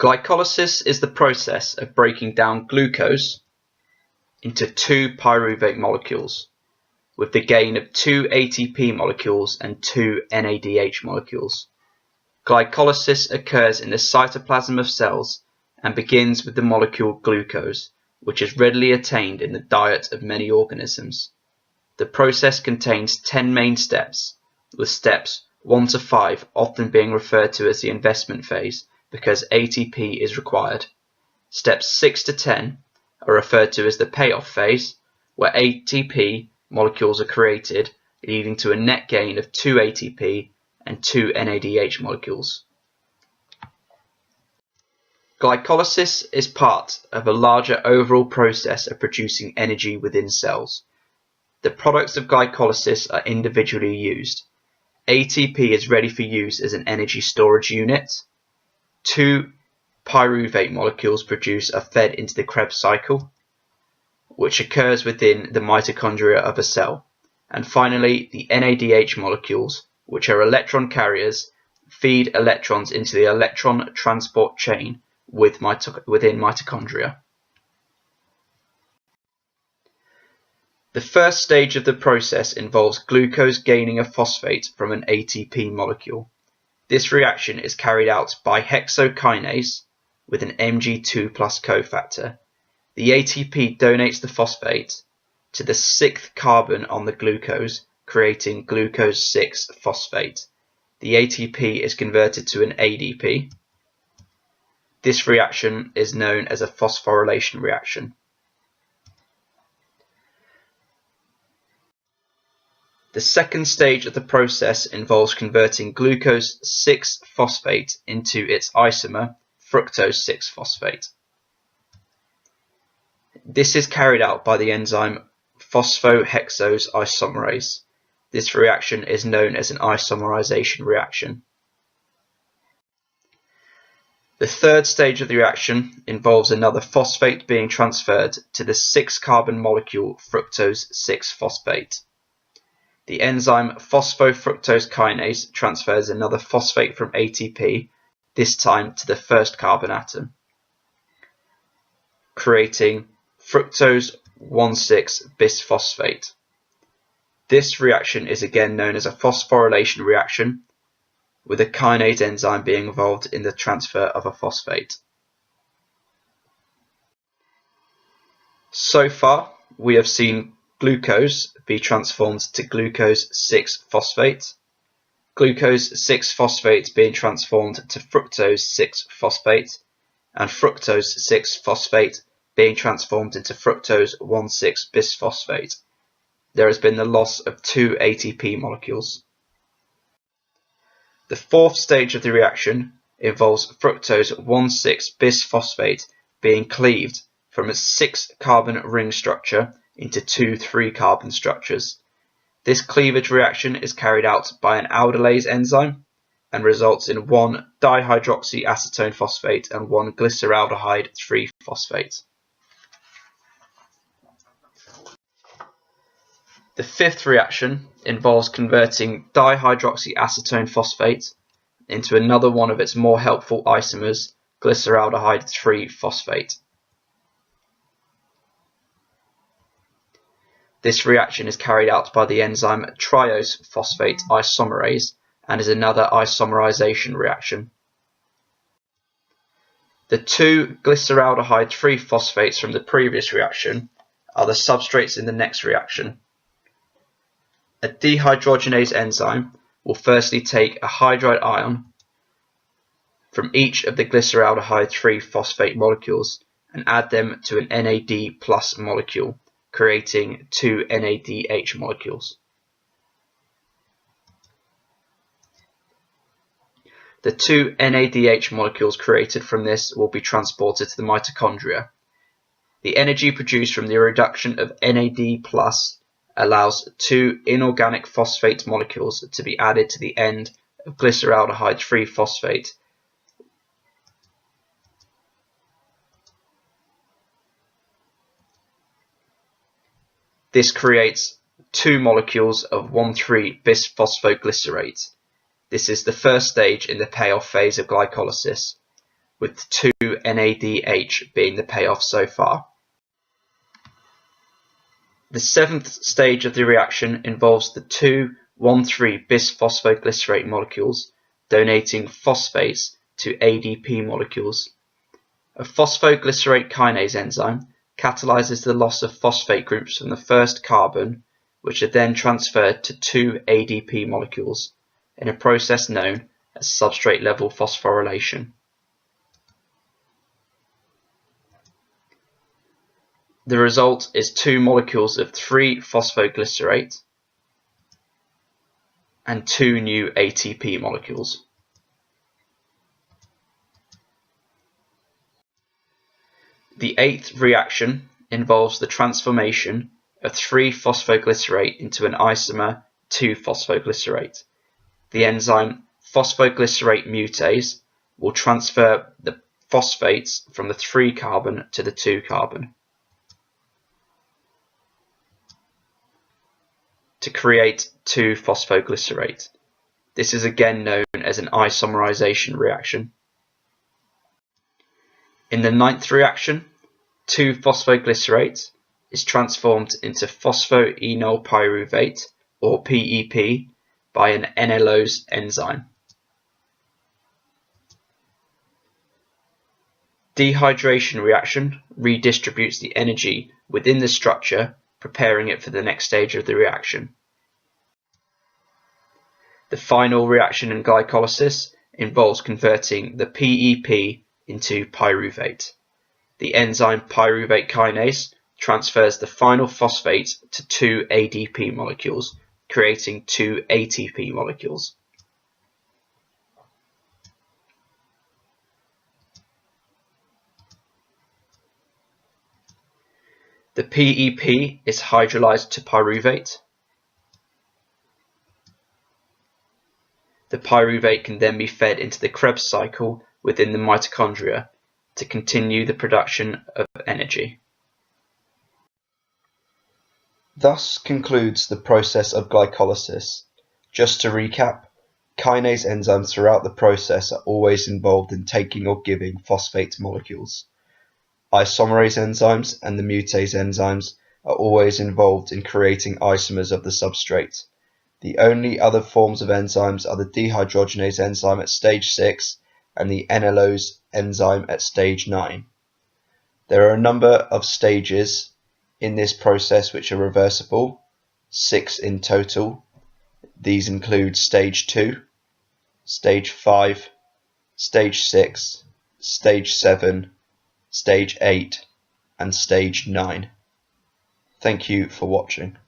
Glycolysis is the process of breaking down glucose into two pyruvate molecules with the gain of two ATP molecules and two NADH molecules. Glycolysis occurs in the cytoplasm of cells and begins with the molecule glucose, which is readily attained in the diet of many organisms. The process contains 10 main steps, with steps 1 to 5 often being referred to as the investment phase because ATP is required. Steps 6 to 10 are referred to as the payoff phase, where ATP molecules are created, leading to a net gain of 2 ATP and 2 NADH molecules. Glycolysis is part of a larger overall process of producing energy within cells. The products of glycolysis are individually used. ATP is ready for use as an energy storage unit. 2 pyruvate molecules produced are fed into the Krebs cycle, which occurs within the mitochondria of a cell. And finally, the NADH molecules, which are electron carriers, feed electrons into the electron transport chain within mitochondria. The first stage of the process involves glucose gaining a phosphate from an ATP molecule. This reaction is carried out by hexokinase with an Mg2+ cofactor. The ATP donates the phosphate to the 6th carbon on the glucose, creating glucose 6-phosphate. The ATP is converted to an ADP. This reaction is known as a phosphorylation reaction. The second stage of the process involves converting glucose 6-phosphate into its isomer, fructose 6-phosphate. This is carried out by the enzyme phosphohexose isomerase. This reaction is known as an isomerization reaction. The third stage of the reaction involves another phosphate being transferred to the 6-carbon molecule fructose 6-phosphate. The enzyme phosphofructose kinase transfers another phosphate from ATP, this time to the 1st carbon atom, creating fructose 1,6-bisphosphate. This reaction is again known as a phosphorylation reaction, with a kinase enzyme being involved in the transfer of a phosphate. So far, we have seen glucose be transformed to glucose 6-phosphate, glucose 6-phosphate being transformed to fructose 6-phosphate, and fructose 6-phosphate being transformed into fructose 1,6-bisphosphate. There has been the loss of 2 ATP molecules. The fourth stage of the reaction involves fructose 1,6-bisphosphate being cleaved from a 6-carbon ring structure into 2 3-carbon structures. This cleavage reaction is carried out by an aldolase enzyme and results in 1 dihydroxyacetone phosphate and 1 glyceraldehyde 3-phosphate. The fifth reaction involves converting dihydroxyacetone phosphate into another one of its more helpful isomers, glyceraldehyde 3-phosphate. This reaction is carried out by the enzyme triose phosphate isomerase and is another isomerization reaction. The 2 glyceraldehyde 3-phosphates from the previous reaction are the substrates in the next reaction. A dehydrogenase enzyme will firstly take a hydride ion from each of the glyceraldehyde 3-phosphate molecules and add them to an NAD+ molecule, creating 2 NADH molecules. The 2 NADH molecules created from this will be transported to the mitochondria. The energy produced from the reduction of NAD+ allows 2 inorganic phosphate molecules to be added to the end of glyceraldehyde 3-phosphate. This creates 2 molecules of 1,3-bisphosphoglycerate. This is the first stage in the payoff phase of glycolysis. with 2-NADH being the payoff so far. The seventh stage of the reaction involves the 2,1,3-bisphosphoglycerate molecules donating phosphates to ADP molecules. A phosphoglycerate kinase enzyme catalyzes the loss of phosphate groups from the first carbon, which are then transferred to 2 ADP molecules in a process known as substrate-level phosphorylation. The result is 2 molecules of 3-phosphoglycerate and 2 new ATP molecules. The eighth reaction involves the transformation of 3-phosphoglycerate into an isomer 2-phosphoglycerate. The enzyme phosphoglycerate mutase will transfer the phosphates from the 3-carbon to the 2-carbon to create 2-phosphoglycerate. This is again known as an isomerization reaction. In the ninth reaction, 2-phosphoglycerate is transformed into phosphoenolpyruvate, or PEP, by an N-allose enzyme. Dehydration reaction redistributes the energy within the structure, preparing it for the next stage of the reaction. The final reaction in glycolysis involves converting the PEP into pyruvate. The enzyme pyruvate kinase transfers the final phosphate to 2 ADP molecules, creating 2 ATP molecules. The PEP is hydrolyzed to pyruvate. The pyruvate can then be fed into the Krebs cycle within the mitochondria to continue the production of energy. Thus concludes the process of glycolysis. Just to recap, kinase enzymes throughout the process are always involved in taking or giving phosphate molecules. Isomerase enzymes and the mutase enzymes are always involved in creating isomers of the substrate. The only other forms of enzymes are the dehydrogenase enzyme at stage 6 and the N-allose enzyme at stage 9. There are a number of stages in this process which are reversible, 6 in total. These include stage 2, stage 5, stage 6, stage 7, stage 8 and stage 9. Thank you for watching.